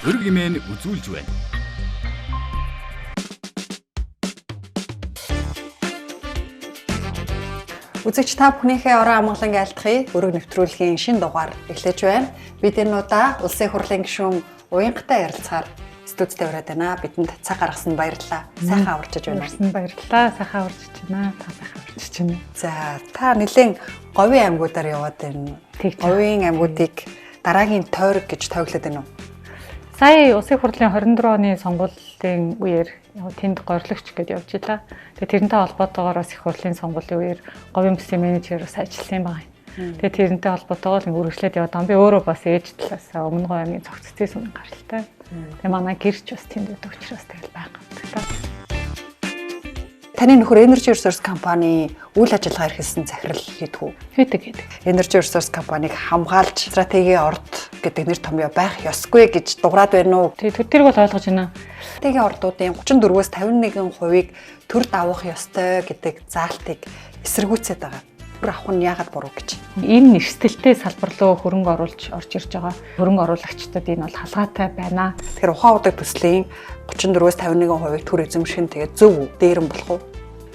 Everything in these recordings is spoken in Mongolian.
өрг имэн үзүүлж байна. Үзэгч та бүхнийхээ орон амгалан айлтгахыг өрг нэвтрүүлгийн шинэ дугаар эхлэж байна. Бид энэ удаа улсын хурлын гишүүн Уянгатай ярилцахаар студидд ураад байна. Бидэнд цаг гаргасан баярлалаа. Сайхан аварчиж байна. Баярлалаа. Сайхан аварчиж байна. Та сайхан аварчиж байна. За, та нэлээд говийн аймагуудаар яваад байна. Говийн аймагуудыг дараагийн тойрог гэж тооглоод байна уу? Сая улсын хурлын 24 оны сонгуулийн үеэр тэнд горилогч гэдээ явж илаа. Тэгээ тэрнтэй холбоотойгоор бас их хурлын сонгуулийн үеэр говийн бүсийн менежерээс ажилласан байгаа юм. Тэгээ тэрнтэй холбоотойгоор үргэлжлээд яваад байгаа. Би өөрөө бас ээж талаасаа өмнө говь аймгийн цогцтой сүмэн гаралтай. Тэгээ манай гэрч бас тэнд байдаг учраас тэгэл байгаа. Таны нөхөр Energy Resource компани үйл ажиллагаа эрхэлсэн захирал хийдэг үү? Хийдэг. Energy Resource компанийг хамгаалж стратегийн орд гэдэг нэр томьёо байх ёсгүй гэж дуурайд байна уу? Тэгээ тэрийг бол ойлгож байна. Стратегийн ордуудын 34-өөс 51% төр давах ёстой гэдэг заалтыг эсэргүүцээд байгаа. Төр авах нь яагаад буруу гэж? Энэ нэрсэлтэй салбар руу хөрөнгө оруулж орж ирж байгаа хөрөнгө оруулагчдад энэ бол халгаатай байна. Тэгэхээр ухаан удаг төслийн 34-өөс 51% төр эзэмших нь тэгээд зөв үү? Дээрэн болох уу?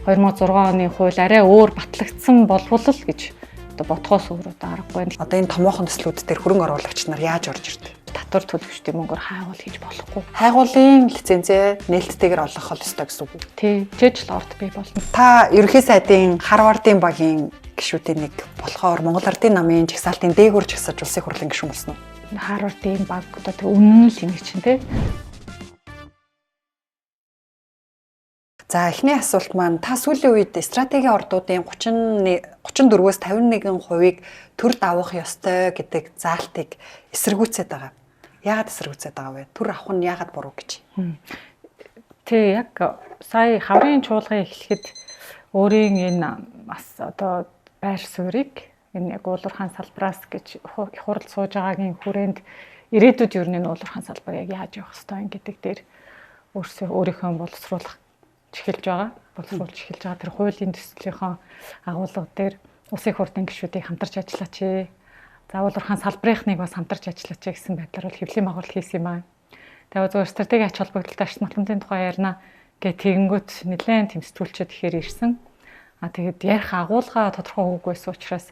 2006 оны хууль арай өөр батлагдсан болвол л гэж бодхоос өөр аргагүй. Одоо энэ томоохон төслүүд дээр хөрөнгө оруулагч нар яаж орж ирдэг? Татвар төлөгчдийн мөнгөөр хайгуул хийж болохгүй. Хайгуулын лицензээ нээлттэйгээр олгох ёстой гэсэн үг үү? Тий, жижиг орд бий болно. Та ерөнхий сайдын Харвардын багийн гишүүдийн нэг болохоор Монгол Ардын намын жагсаалтын дээгүүр жагсаж улсын хурлын гишүүн болсон уу? Харвардын баг одоо үнэн л юм чинь тий. За, эхний асуулт маань та сүүлийн үед стратегийн ордуудын 34-өөс 51%-ийг төр давах ёстой гэдэг заалтыг эсэргүүцээд байгаа. Яагаад эсэргүүцээд байгаа вэ? Төр авах нь яагаад буруу гэж? Тий, яг сая хаврын чуулган эхлэхэд өөрийн энэ бас одоо байр суурийг энэ яг уулуурхаан салбраас гэж их хурл сууж байгаагийн хүрээнд ирээдүйд юу нэг уулуурхаан салбар яг яаж явах ёстой гэдэг дээр өөрийнхөө боловсруулах эхэлж байгаа. Боловсруулж эхэлж байгаа. Тэр хуулийн төслийнхөө агуулга дээр улсын хурлын гишүүдийг хамтарч ажиллаач. Заавалурхан салбарынхныг бас хамтарч ажиллаач гэсэн байдлаар бол хэвлэлийн магуурал хийсэн юм аа. Тэгээ зөвхөн стратеги ач холбогдолтой ашиг материалын тухай ярина гэ тэгэнгүүт нэлээд тэмцэтгүүлчихэд ихээр ирсэн. Тэгээд ярих агуулга тодорхой хөвгүйсэн учраас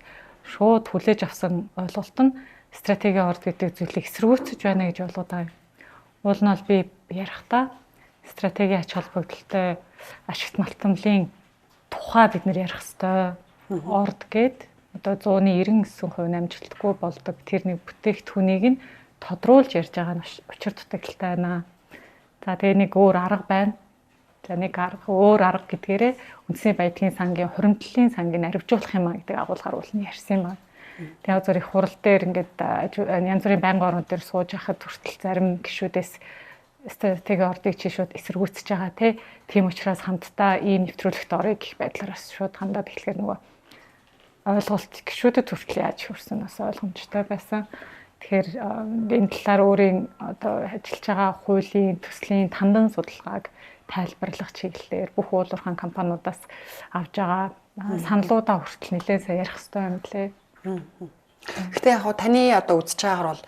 шууд хүлээж авсан ойлголт нь стратеги орд гэдэг зүйлийг эсэргүүцэж байна гэж болгоод байгаа. Уул нь бол би ярихдаа стратеги ач холбогдолтой ашигт малтамлын тухай бид нэр ярих хэвээр орд гээд одоо 199% намжилтгүй болдог тэр нэг бүтээгдэхүүнийг нь тодруулж ярьж байгаа нь учир дутагдaltaй байна. За тэгээ нэг өөр арга байна. За нэг өөр арга гэдгээрээ үндэсний баялагын сангийн хуримтлалын сангийг арвижуулах юм а гэдэг агуулгаар уулын ярьсан юм байна. Тэгээ зөв их хурал дээр ингээд янз бүрийн байнгын орнууд дээр сууж байхад хүртэл зарим гишүүдээс стратеги ордыг чи шууд эсэргүүцэж байгаа тийм учраас хамтдаа ийм нэвтрүүлэгт орё гэх байдлаараас шууд хандаад эхлэхээр нөгөө ойлголт гишүүдэд хүртэл яаж хүрсэн бас ойлгомжтой байсан. Тэгэхээр энэ талаар өөрийн одоо ажиллаж байгаа хуулийн төслийн тандан судалгааг тайлбарлах чиглэлээр бүх уулуурхаан компаниудаас авж байгаа саналуудаа хүртэл нэлээд сайн ярих хэрэгтэй юм лээ. Гэхдээ яг таны одоо үзэж байгаагаар бол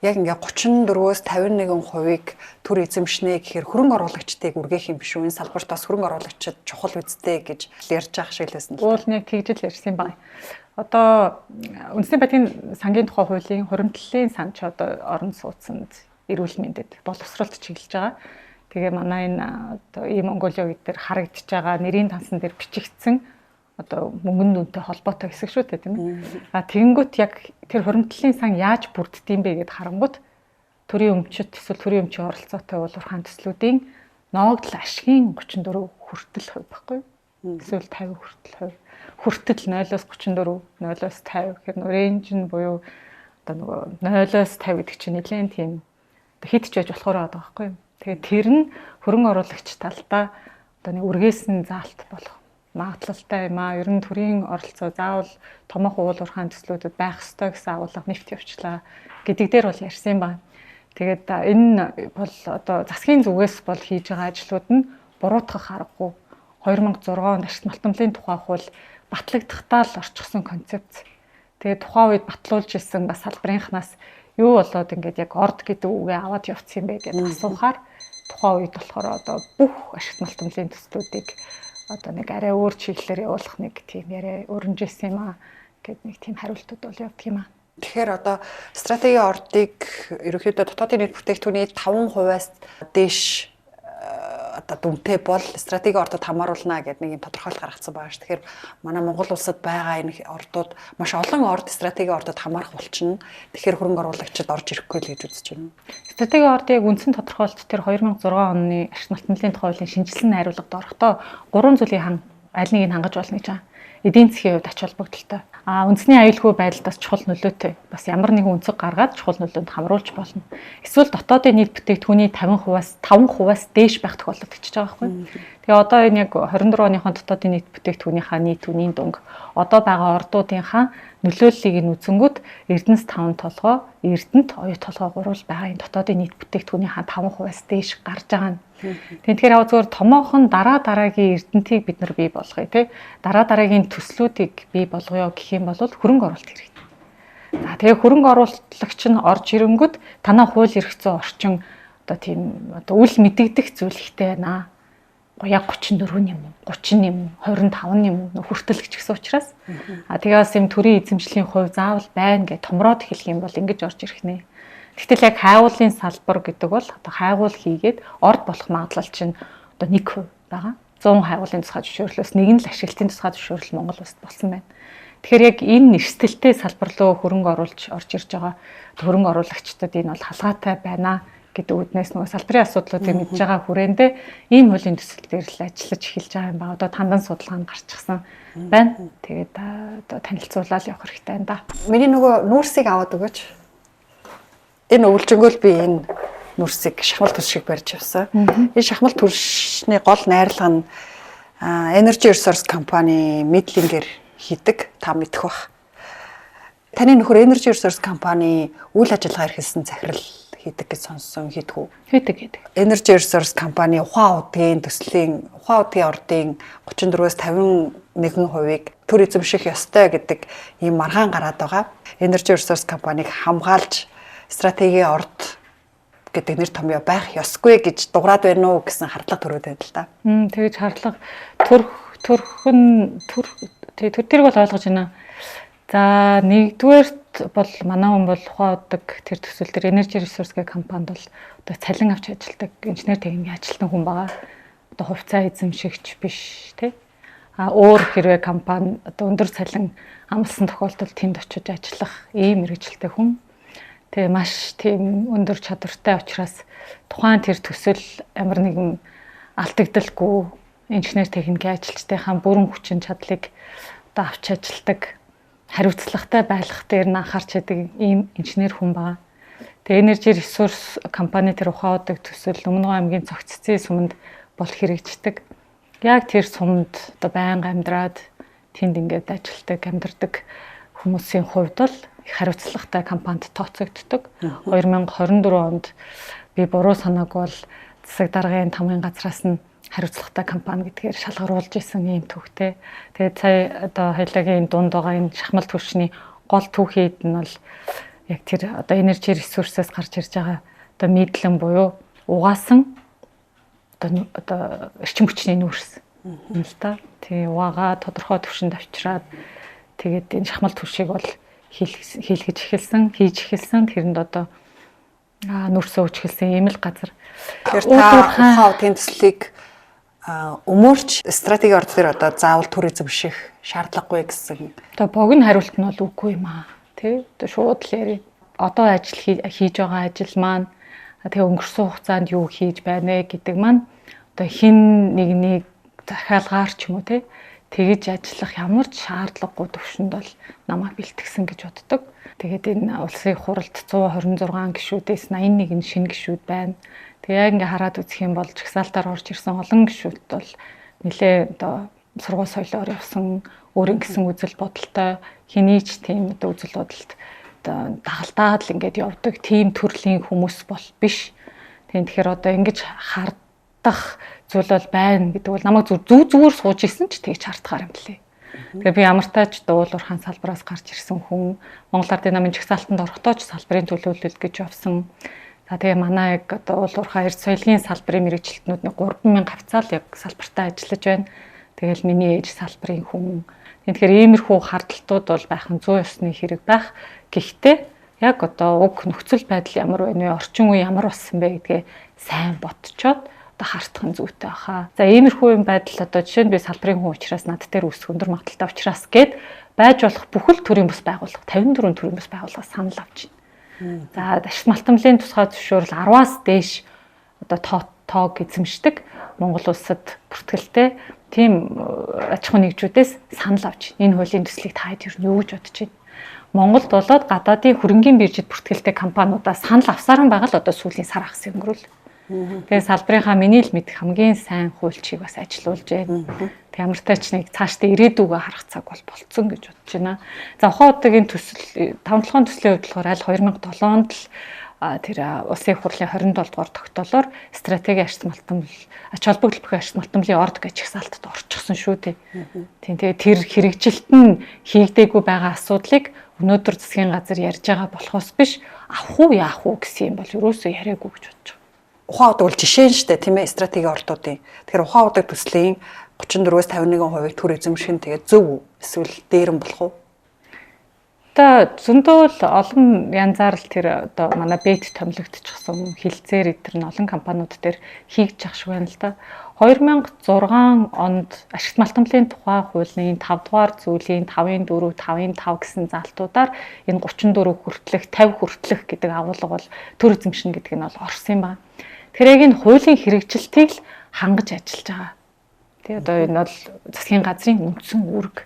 яг ингээ 34-өөс 51%-ийг төр эзэмшнэ гэхээр хөрөнгө оруулагчдыг үргээх юм биш үү? Энэ салбарт бас хөрөнгө оруулагчид чухал үстэй гэж ярьж байгаа шиг л байсан. Уул нэг тэгж л ярьсан юм байна. Одоо үндэсний баялагын сангийн тухай хуулийн хуримтлалын сан ч одоо орон сууцнд эрүүл мэндэд боловсролт чиглэж байгаа. Тэгээ манай энэ одоо ийм Монголын үед дээр харагдаж байгаа нэрийн тансан дээр бичигдсэн одоо мөнгөнд үнэтэй холбоотой хэсэг шүү дээ тийм ээ. Тэгэнгүүт яг тэр хуримтлалын сан яаж бүрддэм бэ гэд харангууд төрийн өмчөд эсвэл төрийн өмчийн оролцоотой уулуурхаан төслүүдийн ноогдол ашигын 34% хүртэл хувь байхгүй. Эсвэл 50 хүртэл хувь. Хүртэл 0-оос 34, 0-оос 50 гэхээр рейнж нь буюу одоо нөгөө 0-оос 50 гэдэг чинь нэлээд тийм хэд ч байж болохоор байгаа байхгүй. Тэгээд тэр нь хөрөнгө оруулагч талдаа одоо нэг үргээсэн заалт болох магадлалтай юм аа. Ер нь төрийн оролцоо заавал томоохон уулуурхаан төслүүдэд байх ёстой гэсэн агуулга нэвт явчлаа гэдэг дээр бол ярьсан юм байна. Тэгээд энэ бол одоо засгийн зүгээс бол хийж байгаа ажлууд нь буруутгах аргагүй. 2006 онд ашигт малтамлын тухай хууль батлагдахтаа л орчихсон концепц. Тэгээд тухайн үед батлуулж ирсэн бас салбарынхнаас юу болоод ингээд яг орд гэдэг үгээ аваад явцсан юм бэ гэдэг асуухаар тухайн үед болохоор одоо бүх ашигт малтмлын төслүүдийг одоо нэг арай өөр чиглэлээр явуулах нэг тийм яриа өрнжсэн юм аа гэд нэг тийм хариултууд бол явдаг юм аа. Тэгэхээр одоо стратегийн ордыг ерөнхийдөө дотоодын нийт бүтээгдэхүүний 5%-аас дээш одоо дүнтэй бол стратегийн ордод хамааруулна гэдэг нэг юм тодорхойлолт гаргацсан байгаа ш. Тэгэхээр манай Монгол улсад байгаа энэ ордууд маш олон орд стратегийн ордод хамаарах болчихно. Тэгэхээр хөрөнгө оруулагчид орж ирэхгүй л гэж үзэж байна. Стратегийн ордыг үндсэн тодорхойлолт тэр 2006 оны ашигт малтмлын тухай хуулийн шинжилсэн найруулгад орохдоо 3 зүйлийн аль нэгийг хангаж болно гэж байгаа. Эдийн засгийн хувьд ач холбогдолтой. Үндэсний аюулгүй байдалд бас чухал нөлөөтэй. Бас ямар нэгэн өнцөг гаргаад чухал нөлөөнд хамруулж болно. Эсвэл дотоодын нийт бүтээгдэхүүний 5%-аас дээш байх тохиолдол гэж байгаа байхгүй. Тэгээ одоо энэ яг 24 оныхон дотоодын нийт бүтээгдэхүүнийхаа нийт үнийн дүнг одоо байгаа ордуудынхаа нөлөөллийг нь үзэнгүүт Эрдэнэс 5 толгой, Эрдэнэт оюу толгой гурвал байгаа энэ дотоодын нийт бүтээгдэхүүнийхаа 5%-аас дээш гарч байгаа нь. Тэгэхээр яг зөвхөн томоохон дараагийн Эрдэнэтийг бид нар бий болгоё тий. Дараагийн төслүүдийг бий болгоё гэх юм бол хөрөнгө оруулалт хэрэгтэй. За тэгээ хөрөнгө оруулагч нь орж ирэнгүүт танаа хууль эрх зүйн орчин одоо тийм одоо үл мэдэгдэх зүйл ихтэй байна. Яг 34 юм уу, 30 юм уу, 25 юм уу хүртэлгч гэсэн учраас тэгээс юм төрийн эзэмшлийн хувь заавал байна гэж томроод хэлэх юм бол ингэж орж ирэх нэ. Тэгтэл яг хайгуулын салбар гэдэг бол одоо хайгуул хийгээд орд болох магадлал чинь одоо 1% байгаа. 100 хайгуулын тусгай зөвшөөрлөөс нэг нь л ашиглалтын тусгай зөвшөөрөл Монгол улсад болсон байна. Тэгэхээр яг энэ нэрсэлтэй салбар руу хөрөнгө оруулж орж ирж байгаа хөрөнгө оруулагчдад энэ бол халгаатай байна гэдэг үүднээс нөгөө салбарын асуудлуудыг мэдж байгаа хүрээндээ ийм хуулийн төсөл дээр л ажиллаж эхэлж байгаа юм байна. Одоо тандан судалгаанд гарчихсан байна. Тэгээд одоо танилцуулаад явах хэрэгтэй байна да. Миний нөгөө нүүрсийг аваад өгөөч. Энэ өвлжөнгөөл би энэ нүрсийг шахмал түр шиг барьж явсан. Энэ шахмал түршний гол найрлага нь Energy Resource компани Midlinger хийдэг. Та мэдэх бах. Таны нөхөр Energy Resource компани үйл ажиллагаа эрхэлсэн захирал хийдэг гэж сонссон хийдэг үү? Хийдэг. Energy Resource компани ухаан удгийн төслийн ухаан удгийн ордын 34-өөс 51%-ийг төр эзэмших ёстой гэдэг ийм маргаан гараад байгаа. Energy Resource компаниг хамгаалж стратегийн орд гэдэг нэр томьёо байх ёсгүй гэж дуграад байна уу гэсэн хардлага төрөөд байна л да. Тэгэж хардлага төр тэрийг бол ойлгож байна. За нэгдүгээрт бол манай хүн бол ухаан удаг тэр төсөл төр Energy Resource гэх компанид бол одоо цалин авч ажилладаг инженер техникийн ажилтан хүн байгаа. Одоо хувьцаа эзэмшигч биш тий. Өөр хэрвээ компани одоо өндөр цалин амлсан тохиолдолд тэнд очиж ажиллах ийм мэргэжилтэй хүн. Тэгээ маш тийм өндөр чадвартай учраас тухайн тэр төсөл ямар нэгэн алдагдaltaгүй инженер техникийн ажилчдынхаа бүрэн хүчин чадлыг одоо авч ажилдаг хариуцлагатай байх дээр нь анхаарч байдаг ийм инженер хүн байгаа. Тэгээ Energy Resource компани тэр ухаан удаг төсөл Өмнөдгөө аймгийн цогццын суманд бол хэрэгждэг. Яг тэр суманд одоо байнга амьдраад тэнд ингээд ажилтдаг, амьдардаг хүмүүсийн хувьд бол их хариуцлагатай компанид тооцогддог. 2024 онд би буруу санааг бол засаг даргын тамгын газраас нь хариуцлагатай компани гэдгээр шалгаруулж исэн юм төвхтэй. Тэгээд сая одоо хоёулагийн дунд байгаа энэ шахмал түвшний гол түүхийд нь бол яг тэр одоо Energy Resource-аас гарч ирж байгаа одоо мэдлэн буюу угаасан одоо эрчим хүчний нүүрс юм л та. Тэгээ угаага тодорхой түвшинд авчираад тэгээд энэ шахмал түвшийг бол хийлгэж эхэлсэн, хийж эхэлсэн. Тэрэнд одоо нүрсөө өч эхэлсэн ийм л газар. Тэгэхээр та ухаан удгийн төслийг өмөрч стратеги орд дээр одоо заавал төр эзэмших шаардлагагүй гэсэн. Одоо богино хариулт нь бол үгүй юм аа. Тэ? Одоо шууд л яри. Одоо ажил хийж байгаа ажил маань тэгээ өнгөрсөн хугацаанд юу хийж байна вэ гэдэг маань одоо хин нэгнийг захиалгаар ч юм уу тэ тэгэж ажиллах ямар ч шаардлагагүй төвшөнд бол намайг бэлтгэсэн гэж боддог. Тэгээд энэ улсын хуралд 126 гишүүдээс 81 шинэ гишүүд байна. Тэгээ яг ингээ хараад үзэх юм бол жагсаалтаар орж ирсэн олон гишүүд бол нэлээ одоо сургууль соёлоор явсан өөрийн гэсэн үзэл бодолтой хинийч тийм одоо үзэл бодолд одоо дагалдаад л ингээд явдаг тийм төрлийн хүмүүс бол биш. Тэгэхээр одоо ингэж хардах зүйл бол байна гэдэг бол намайг зүгээр сууж исэн ч тэгж хардахаар юм лээ. Тэгээ би ямар тач дуулуурхаан салбараас гарч ирсэн хүн, Монгол Ардын намын жагсаалтанд орохдоо ч салбарын төлөөлөл гэж явсан. За тэгээ манай яг одоо уулуурхаа эрс соёлын салбарын мэргэжилтнүүдний 3000 хавцаал яг салбартаа ажиллаж байна. Тэгэл миний ээж салбарын хүн. Тэгэхээр иймэрхүү хардталтууд бол байх нь зүй ёсны хэрэг байх. Гэхдээ яг одоо уг нөхцөл байдал ямар байна вэ? Орчин үе ямар болсон бэ гэдгээ сайн бодцоод одоо хартах нь зүйтэй баха. За иймэрхүү юм байдал одоо жишээ нь би салбарын хүн учраас над дээр үсэх өндөр магадaltaй учраас гээд байж болох бүхэл төрлийн бас байгууллага 54 төрлийн бас байгууллага санал авч байна. За ашиг малтамлын тусгай зөвшөөрөл 10-аас дээш одоо тоог эзэмшдэг Монгол улсад бүртгэлтэй тийм аж ахуй нэгжүүдээс санал авч энэ хуулийн төслийг та хэд юу гэж бодож байна? Монголд болоод гадаадын хөрөнгийн биржид бүртгэлтэй компаниудаас санал авсаран байгаа л одоо сүүлийн сар хагас өнгөрүүл. Тэгээ салбарынхаа миний л мэдэх хамгийн сайн хуульчийг бас ажилуулж байна. Тэг ямар тач нэг цаашдаа ирээдүгөө харах цаг бол болцсон гэж бодож байна. За ухаан удаагийн төсөл 5 толгойн төслийн хувьд болохоор аль 2007 онд л тэр улсын их хурлын 27 дугаар тогтоолоор стратеги ашигт малтамл ач холбогдол бүхэн ашигт малтамлын орд гэж жагсаалтад орчихсон шүү дээ. Тийм тэгээ тэр хэрэгжилт нь хийгдээгүй байгаа асуудлыг өнөөдөр засгийн газар ярьж байгаа болохоос биш авах уу яах уу гэсэн юм бол юусоо яриаггүй гэж бодож байна. Ухаан удаг бол жишээ нь шүү дээ тийм ээ стратеги ордуудын. Тэгэхээр ухаан удаг төслийн 34-өөс 51% төр эзэмших нь тэгээд зөв эсвэл дээрэн болох уу? Одоо зөндөө л олон янзаар л тэр одоо манай бэт томилогдчихсон хилцээр эдгээр нь олон компаниуд дээр хийж ах шиг байна л да. 2006 онд ашигт малтамлын тухай хуулийн 5 дугаар зүйлийн 5.4, 5.5 гэсэн залтуудаар энэ 34 хүртэлх, 50 хүртэлх гэдэг агуулга бол төр эзэмшнэ гэдэг нь бол орсон юм байна. Тэр яг энэ хуулийн хэрэгжилтийг л хангаж ажиллаж байгаа. Тэгээ одоо энэ бол засгийн газрын үндсэн үүрэг.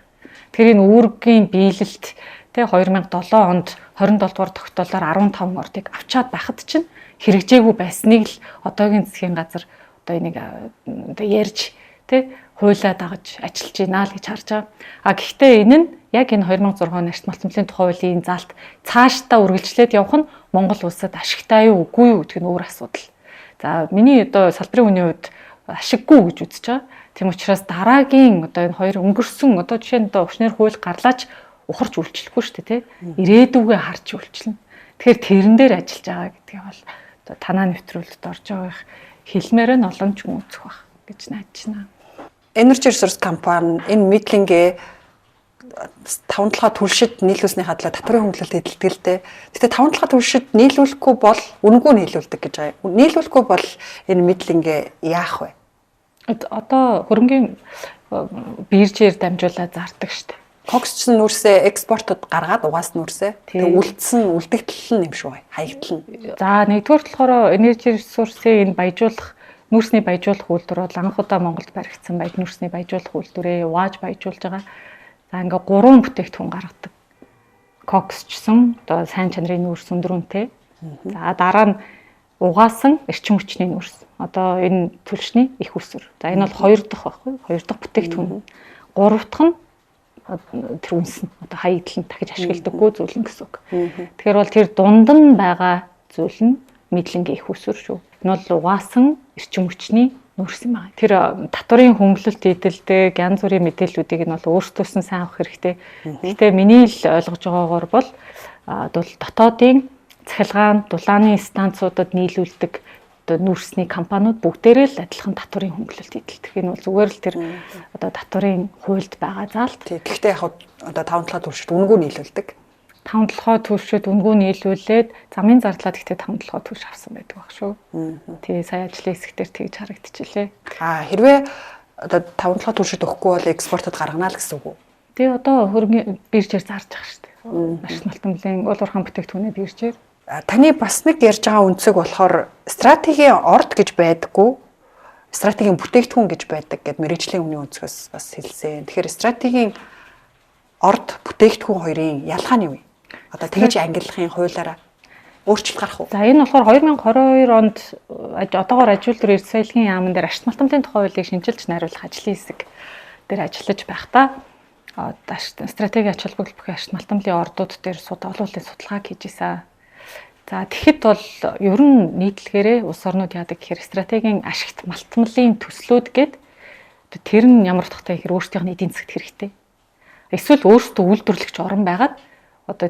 Тэр энэ үүргийн биелэлт тэгээ 2007 онд 27 дугаар тогтоолоор 15 ордыг авчаад байхад чинь хэрэгжээгүй байсныг л одоогийн засгийн газар одоо энийг одоо ярьж тэ хуулиа дагаж ажиллаж байна л гэж харж байгаа. А гэхдээ энэ нь яг энэ 2006 оны ашигт малтамлын тухай хуулийн залт цаашдаа үргэлжлээд явах нь Монгол улсад ашигтай юу үгүй юу гэдэг нь өөр асуудал. За миний одоо салбарын хүний хувьд ашиггүй гэж үзэж байгаа. Тийм учраас дараагийн одоо энэ хоёр өнгөрсөн одоо жишээ нь одоо өвчнөр хууль гарлаач ухарч үйлчлэхгүй шүү дээ, тэ. Ирээдүгөө харж үйлчлэнэ. Тэгэхээр тэрэн дээр ажиллаж байгаа гэдгийг бол одоо танаа нэвтрүүлэлт орж байгаа их хэлмээр нь олон ч хүн үзэх байх гэж найдаж байна. Energy Resource компани энэ митлингээ 5 толгой түлшид нийлүүлсний хадлаа татварын хөнгөлөлт эдэлдэг л дээ. Гэтэ 5 толгой түлшид нийлүүлэхгүй бол үнэгүй нийлүүлдэг гэж байгаа. Нийлүүлэхгүй бол энэ митлингээ яах вэ? Одоо хөрөнгийн биржээр дамжуулаад зардаг шүү дээ. Коксчсон нүрсээ экспортод гаргаад угаас нүрсээ тэг үлдсэн үлдэгдэл нь юм шүү хаягдл нь. За нэгдүгээр болохоор Energy Resource-ийн энэ баяжуулах нүрсний баяжуулах үйлдвэр бол анх удаа Монголд баригдсан баяж нүрсний баяжуулах үйлдвэрээ яаж баяжуулж байгаа. За ингээ 3 бүтээгдэхүүн гаргадаг. Коксчсон одоо сайн чанарын нүрс өндрөнтэй. За дараа нь угаасан эрчим хүчний нүрс. Одоо энэ түлшний их усүр. За энэ бол 2 дахь байхгүй. 2 дахь бүтээгдэхүүн. 3 дахь нь тэр үнс нь одоо хаягдл нь дахиж ашигладаггүй зүйл нь гэсэн үг. Тэгэхээр бол тэр дунд нь байгаа зүйл нь мэдлэнгийн их усүр шүү. Энэ бол угаасан эрчим хүчний нүрс юм байна. Тэр татварын хөнгөлөлт эдэлдэг янз бүрийн мэдээллүүдийг нь бол өөртөөс нь сайн авах хэрэгтэй. Гэхдээ миний л ойлгож байгаагаар бол дотоодын цахилгаан дулааны станцуудад нийлүүлдэг одоо нүрсний компаниуд бүгдээрээ л адилхан татварын хөнгөлөлт эдэлдэг. Энэ бол зүгээр л тэр одоо татварын хуульд байгаа заалт. Гэхдээ яг одоо 5 толгой түлшид үнэгүй нийлүүлдэг. 5 толгой түлшид үнэгүй нийлүүлээд замын зардлаад гэхдээ 5 толгой түлш авсан байдаг баг шүү. Тий сая ажлын хэсгээр тэгж харагдчихлээ. Хэрвээ одоо 5 толгой түлшид өгөхгүй бол экспортод гаргана л гэсэн үг үү? Тий одоо хөрөнгө биржээр зарж байгаа шүү дээ. Ашигт малтамлын уулуурхаан бүтээгдэхүүнээ биржээр. Таны бас нэг ярьж байгаа үнцэг болохоор стратегийн орд гэж байдаггүй, стратегийн бүтээгдэхүүн гэж байдаг гэд мэргэжлийн өмнө үнцгээс бас хэлсэн. Тэгэхээр стратегийн орд бүтээгдэхүүн хоёрын ялгаа нь юу вэ? Одоо тэгж ангиллахын хуулиараа өөрчлөлт гарах уу? За энэ болохоор 2022 онд одоогоор ажилтны эрс соёлын яамн дээр ашигт малтамлын тухай хуулийг шинжилж найруулах ажлын хэсэг дээр ажиллаж байхдаа стратеги ач холбогдол бүхэн ашигт малтамлын ордууд дээр олон улсын судалгааг хийж исэн. За тэгэхэд бол ер нь нийтлэгээрээ улс орнууд яадаг гэхээр стратегийн ашигт малтамлын төслүүд гээд тэр нь ямар утгатай гэхээр өөрсдийнх нь эдийн засгт хэрэгтэй. Эсвэл өөрсдөө үйлдвэрлэгч орон байгаад одоо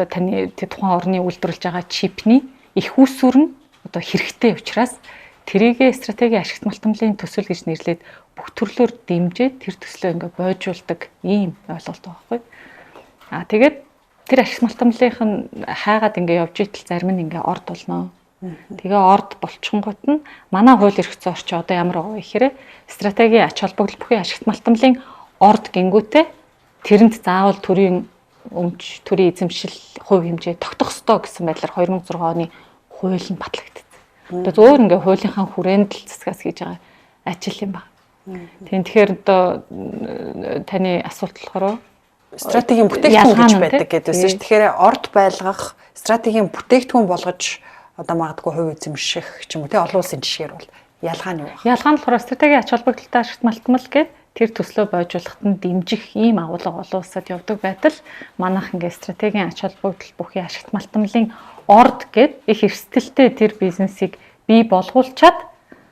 таны тухайн орны үйлдвэрлэж байгаа чипний их үүсвэр нь одоо хэрэгтэй учраас тэрийгэ стратегийн ашигт малтамлын төсөл гэж нэрлээд бүх төрлөөр дэмжиж тэр төслөө ингээ бойжуулдаг ийм ойлголт байгаа байхгүй. Тэгээд тэр ашигт малтамлынх нь хайгаад ингээ явж итэл зарим нь ингээ орд болно. Тэгээ орд болчихгонгот нь манай хууль эрх зүйн орчин одоо ямар байгаа вэ гэхээр стратегийн ач холбогдол бүхий ашигт малтамлын орд гингүүтээ тэрэнд заавал төрийн эзэмшил хувь хэмжээ тогтох ёстой гэсэн байдлаар 2006 оны хууль нь батлагдсан. Одоо зөвөр ингээ хуулийнхаа хүрээнд л засгаас хийж байгаа ажил юм байна. Тэгэхээр одоо таны асуулт болохоор стратегийн бүтээгдэхүүн гэж байдаг гэдэгсэн шүү. Тэгэхээр орд байлгах стратегийн бүтээгдэхүүн болгож одоо магадгүй хувь эзэмших ч юм уу те олон улсын жишгээр бол ялгаа нь юу вэ? Ялгаа нь болохоор стратегийн ач холбогдолтой ашигт малтмал гэдэг тэр төслөө бойжуулахад нь дэмжих ийм агуулга олон улсад явдаг байтал манайх ингээ стратегийн ач холбогдол бүхий ашигт малтмалын орд гэд их эрсдэлтэй тэр бизнесийг бий болгуулчаад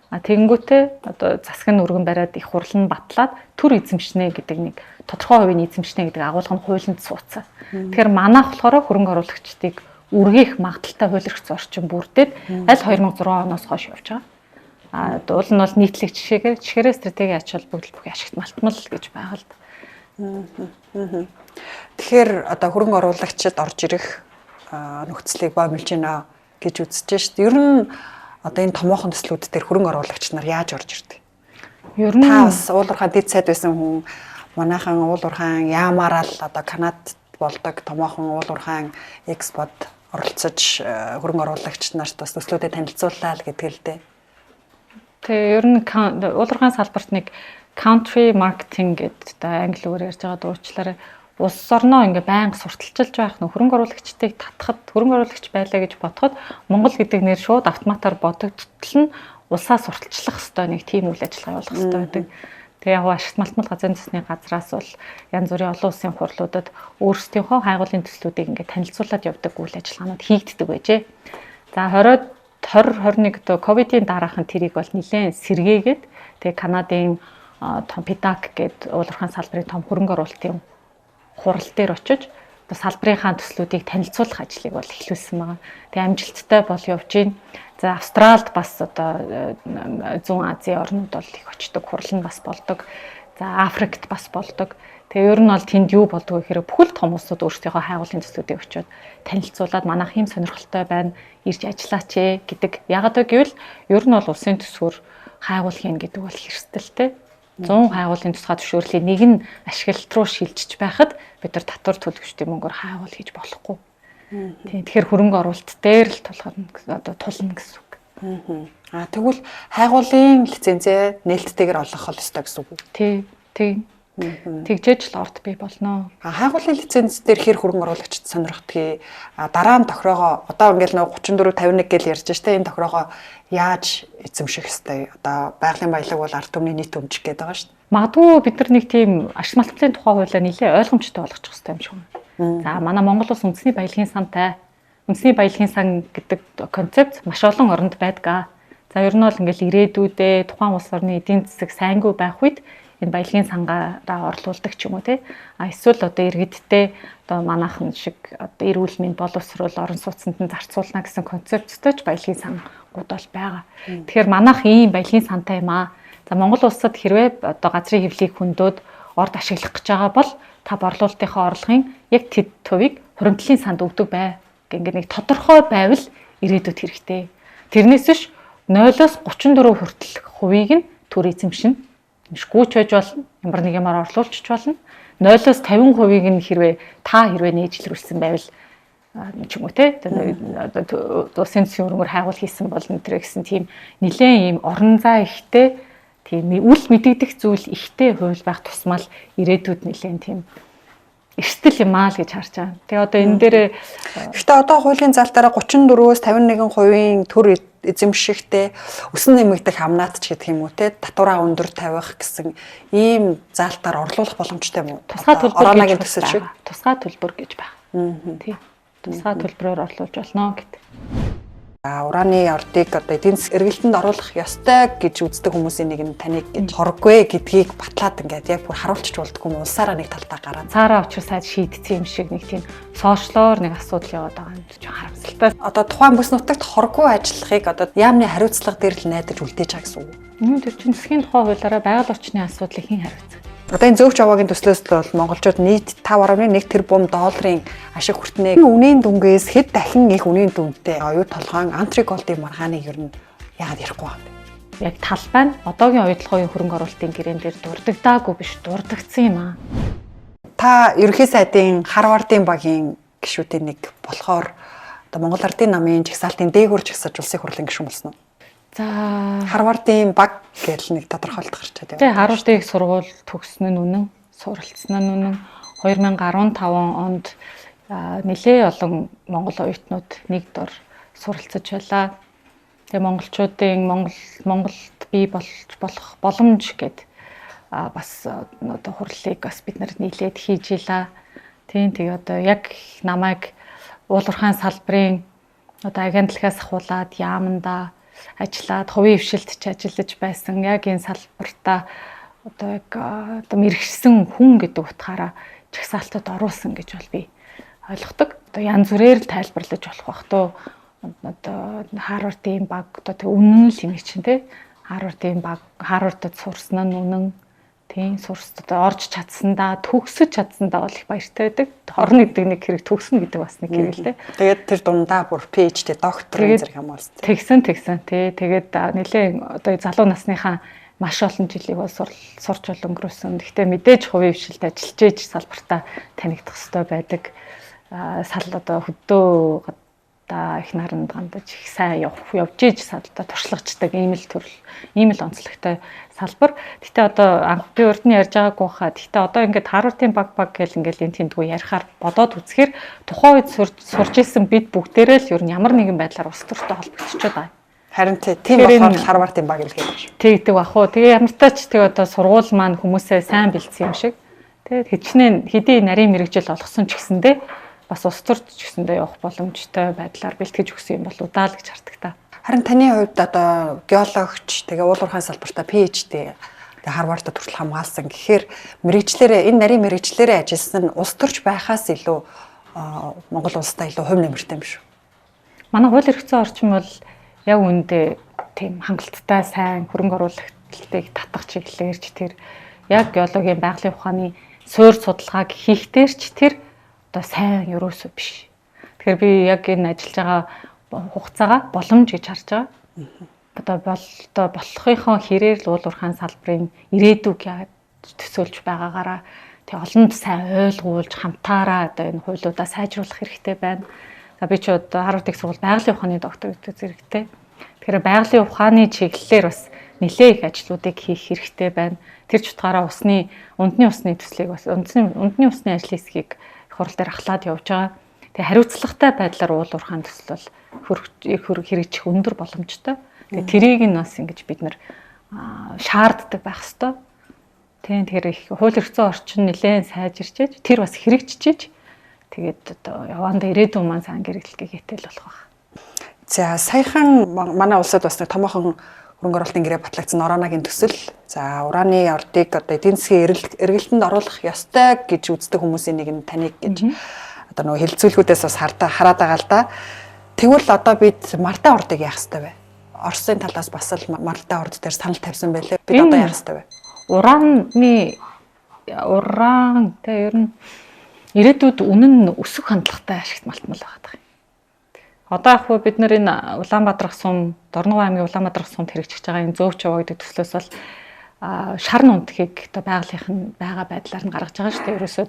тэгэнгүүтээ одоо засаг нь өргөн бариад их хурлан батлаад төр эзэмшнэ гэдэг нэг тодорхой хувийн эзэмшнэ гэдэг агуулга нь хуулинд суудсан. Тэгэхээр манайх болохоор хөрөнгө оруулагчдыг үргээх магадaltaй хууль эрх зүйн орчин бүрдээд аль 2006 оноос хойш явж байгаа. Уул нь бол нийтлэг жишээрээ стратегийн ач холбогдол бүхий ашигт малтмал гэж байгаа л да. Тэгэхээр одоо хөрөнгө оруулагчид орж ирэх нөхцөлийг боомлж гинэ гэж үзэж шít. Ер нь одоо энэ томоохон төслүүд дээр хөрөнгө оруулагч нар яаж орж ирдэг? Ер нь та бас уулуурхаа дэд сайд байсан хүн манайхан уулуурхаан яамаараа л одоо Канадад болдог томоохон уулуурхаан экспорт оролцож хөрөнгө оруулагч нарт бас төслүүдэд танилцууллаа л гэдэг л дээ. Тэгээ ер нь уулуурхаан салбарт нэг country marketing гэдэг одоо англиар ярьж байгаа дуучлаараа улс орноо ингээ байнга сурталчилж байх нөх хөрөнгө оруулагчдыг татхад хөрөнгө оруулагч байлаа гэж бодоход Монгол гэдэг нэр шууд автоматар бодогдтол нь улсаа сурталчлах хэвээр нэг тийм үйл ажиллагаа явуулах хэвээр байдаг. Тэгээ яг ашигт малтмал газрын засны газраас бол янз бүрийн олон улсын хурлуудад өөрсдийнхөө хайгуулын төслүүдийг ингээ танилцуулаад явдаг үйл ажиллагаанууд хийгддэг байжээ. За 2021 одоо ковидын дараахан тэрийг бол нэлээд сэргээгээд тэгээ Канадын том PDAC гэдэг уулуурхаан салбарын том хөрөнгө оруулалтын хурал дээр очиж одоо салбарынхаа төслүүдийг танилцуулах ажлыг бол эхлүүлсэн байгаа. Тэгээ амжилттай бол явж байна. За Австралид бас одоо Зүүн Азийн орнууд бол их очдог хурал нь бас болдог. За Африкт бас болдог. Тэгээ ер нь бол тэнд юу болдог вэ гэхээр бүхэл том улсууд өөрсдийнхөө хайгуулын төслүүдийг очиод танилцуулаад манайх юм сонирхолтой байна, ирж ажиллаач гэдэг. Яагаад вэ гэвэл ер нь бол улсын төсвөр хайгуулах юм гэдэг бол хэрсдэлтэй. 100 хайгуулын тусгай зөвшөөрлийг нэг нь ашиглалт руу шилжиж байхад бид нар татвар төлөгчдийн мөнгөөр хайгуул хийж болохгүй. Тэгэхээр хөрөнгө оруулалт дээр л тулна гэсэн үг. Тэгвэл хайгуулын лицензээ нээлттэйгээр олгох хол ёстой гэсэн үг. Тийм. Тэгжээж л орд бий болно. Хайгуулын лиценз дээр хэр хөрөнгө оруулагчид сонирхдгийг дараа нь тохироогоо одоо ингээл 34 51 гэж ярьж штэ энэ тохироогоо яаж эзэмших ёстой? Одоо байгалийн баялаг бол ард түмний нийт өмжих гэдэг байгаа штэ. Магадгүй бид нар нэг тийм ашиг малтмалын тухай хуулиа нэлээд ойлгомжтой болгочих хэрэгтэй юм шиг байна. За манай Монгол улс үндэсний баялагын сантай. Үндэсний баялагын сан гэдэг концепт маш олон оронд байдаг. За ер нь бол ингээл ирээдүйдээ тухайн улс орны эдийн засаг сайнгүй байх үед энэ баялагын сангаараа орлуулдаг ч юм уу те. Эсвэл одоо иргэдтэй одоо манайхан шиг одоо эрүүл мэнд боловсруул орон сууцнд нь зарцуулна гэсэн концепттэй ч баялагын сангууд бол байгаа. Тэгэхээр манайх ийм баялагын сантай юм аа. За Монгол улсад хэрвээ одоо газрын хэвлэлийг хөндөд орд ашиглах гэж байгаа бол та борлуулалтынхаа орлогын яг тэд төвийг хуримтлалын санд өгдөг бай. Ингээ нэг тодорхой байвал ирээдүйд хэрэгтэй. Тэрнээс биш 0-оос 34% хүртэл хувийг нь төр эзэмшин гүйч байж болно. Ямар нэг юмар орлуулчих болно. 0-оос 50%-ийг нь хэрвээ нээжлэрүүлсэн байвал ч юм уу те улсын төсвийн өргөөр хайгуул хийсэн бол энэ гэсэн тийм нэлээд ийм орон зай ихтэй тийм үл мэдэгдэх зүйл ихтэй хууль байх тусмал ирээдүйд нэлээд тийм эрсдэл юм аа л гэж харж байгаа. Тэгээ одоо энэ дээр гэхдээ одоо хуулийн залтаараа 34-өөс 51% төр эзэмшихтэй өсөн нэмэгдэх амнаат ч гэдэг юм уу те татвараа өндөр тавих гэсэн ийм залтаар орлуулах боломжтой юм уу? Тусгай төлбөр гэж байна. Тийм. Тусгай төлбөрөөр орлуулж болно гэдэг. Ураны ордыг одоо эдийн засгийн эргэлтэнд оруулах ёстой гэж үздэг хүмүүсийн нэг нь таныг гэж хоргүй гэдгийг батлаад ингээд яг бүр харуулчих болдгоо юм улсаараа нэг талтаа гараад. Цаараа очиж сайд шийдсэн юм шиг нэг тийм сошиалоор нэг асуудал яваад байгаа юм ч харамсалтай. Одоо тухайн бүс нутагт хоргүй ажиллахыг одоо яамны хариуцлага дээр л найдаж үлдээж байгаа гэсэн үг. Тэр чинь засгийн тухай хуулиараа байгаль орчны асуудлыг хэн хариуцах? Одоо энэ зөвч аваагийн төслөөс л бол монголчууд нийт 5.1 тэрбум долларын ашиг хүртнэ. Үнийн дүнгээс хэд дахин их үнийн дүнтэй оюут толгойн антриколтын маргааныг ер нь яагаад ярихгүй байна вэ? Яг талбай нь одоогийн оюутлогын хөрөнгө оруулалтын гэрээн дээр дурддагдаагүй биш, дурддагдсан юм аа. Та ерөнхий сайдын Харвардын багийн гишүүдийн нэг болохоор одоо Монгол Ардын намын жагсаалтын дээгүүр жагсаж улсын хурлын гишүүн болсон уу? За Харвардын баг гэж нэг тодорхойлт гарчаад байна. Харвардын сургууль төгсөн нь үнэн, суралцсан нь үнэн. 2015 онд нэлээ олон монгол оюутнууд нэг дор суралцж байлаа. Тэгээ монголчуудын Монголд бий болох боломж гэд бас одоо хурлыг бас бид нар нийлээд хийж илаа. Тэгээ одоо яг намайг уулуурхайн салбарын одоо агентлагаас ахуулаад яаманда ажиллаад хувийн хвшилт ч ажиллаж байсан. Яг энэ салбартаа одоо яг одоо мэрэгсэн хүн гэдэг утгаараа жагсаалтад оруулсан гэж бол би ойлгодог. Одоо янз бүрээр л тайлбарлаж болох бах тоо. Одоо Харвардын баг одоо үнэн л юм чинь тий. Харвардын баг Харвардд сурсан нь үнэн. Тийм сурсад орж чадсандаа төгсөж чадсандаа бол их баяртай байдаг. Хорн гэдэг нэг хэрэг төгснө гэдэг бас нэг хэрэг л дээ. Тэгээд тэр дундаа бүр PhD докторын зэрэг хамгаалсан. Тэгсэн тий. Тэгээд нэлээ одоо залуу насныхаа маш олон жилийг бол сурч өнгөрөөсөн. Гэхдээ мэдээж хувийн хвшилд ажиллаж ээж салбартаа танигдах хэрэгтэй байдаг. Одоо хөдөө их наранд гандаж их сайн явж ээж салдаа туршлагачдаг ийм л онцлогтой салбар. Гэтэ одоо би урд нь ярьж байгаагүй хаа. Гэтэ одоо ингээд Харвардын баг гэл ингээд энэ тэмдгүү ярихаар бодоод үзэхээр тухайн үед сурж исэн бид бүгдээрээ л ер нь ямар нэгэн байдлаар улс төртэй холбогдчиход байгаа. Харин тийм болохоор Харвардын баг илгээд байна. Тэгдэг бах уу. Тэгээ ямар ч тач тэгээ одоо сургууль маань хүмүүсээ сайн бэлдсэн юм шиг. Тэгээд хичнээн хэдий нарийн мэрэгжил олгосон ч гэсэндээ бас улс төрт ч гэсэндээ явах боломжтой байдлаар бэлтгэж өгсөн юм болоо даа л гэж хардаг та. Харин таны хувьд одоо геологч тэгээ уулуурхайн салбартаа PhD тэгээ Харвардд хүртэл хамгаалсан гэхээр мэрэгчлэрээ энэ нарийн мэрэгчлэрээ ажилласан нь улс төрч байхаас илүү Монгол улстай илүү хувь нэмэртэй юм шүү. Манай хууль эрх зүйн орчин бол яг үүндээ тийм хангалттай сайн хөрөнгө оруулалтыг татах чиглэлээрч тэр яг геологийн байгалийн ухааны суурь судалгааг хийхтэрч тэр одоо сайн ерөөсөө биш. Тэгэхээр би яг энэ ажиллаж байгаа хугацаагаа боломж гэж харж байгаа. Одоо болохынхоо хэрээр л уулуурхайн салбарын ирээдүг яагаад төсөөлж байгаагаараа тэг олонд сайн ойлгуулж хамтаараа одоо энэ хуулиудаа сайжруулах хэрэгтэй байна. За би ч одоо Харвард их сургууль байгалийн ухааны доктор гэдэг зэрэгтэй. Тэгэхээр байгалийн ухааны чиглэлээр бас нэлээ их ажлуудыг хийх хэрэгтэй байна. Тэр ч утгаараа унтны усны төслийг бас унтны усны ажлын хэсгийг хурал дээр ахлаад явж байгаа. Тэгээ хариуцлагатай байдлаар уулуурхаан төсөл бол хэрэгжих өндөр боломжтой. Тэгээ тэрийг нь бас ингэж бид нар шаарддаг байх хэвээр. Тэгэхээр их хууль эрх зүйн орчин нэлээд сайжирчээж тэр бас хэрэгжиж тэгээд одоо явандаа ирээдүйн маань сайн гэрэлтгийг хийтэл болох байх. За саяхан манай улсад бас нэг томоохон хөрөнгө оруулалтын гэрээ батлагдсан Оронагийн төсөл. За ураны ордыг одоо эдийн засгийн эргэлтэнд оруулах ёстой гэж үздэг хүмүүсийн нэг нь таныг гэж одоо нөгөө хэлэлцүүлгүүдээс бас хараад байгаа л да. Тэгвэл одоо бид Мартаа ордыг яах ёстой вэ? Оросын талаас бас л Мартаа орд дээр санал тавьсан байлээ. Бид одоо яах ёстой вэ? Уран тэ ер нь ирээдүйд үнэн нь өсөх хандлагатай ашигт малтмал байгаа юм. Одоо яг бид нар энэ Улаанбаатар сум, Дорногов аймгийн Улаанбаатар сумд хэрэгжиж байгаа энэ зөөвч аваа гэдэг төслөөс бол шар нунтхийг одоо байгалийнхын байгаа байдлаар нь гаргаж байгаа шүү дээ. Ерөөсөө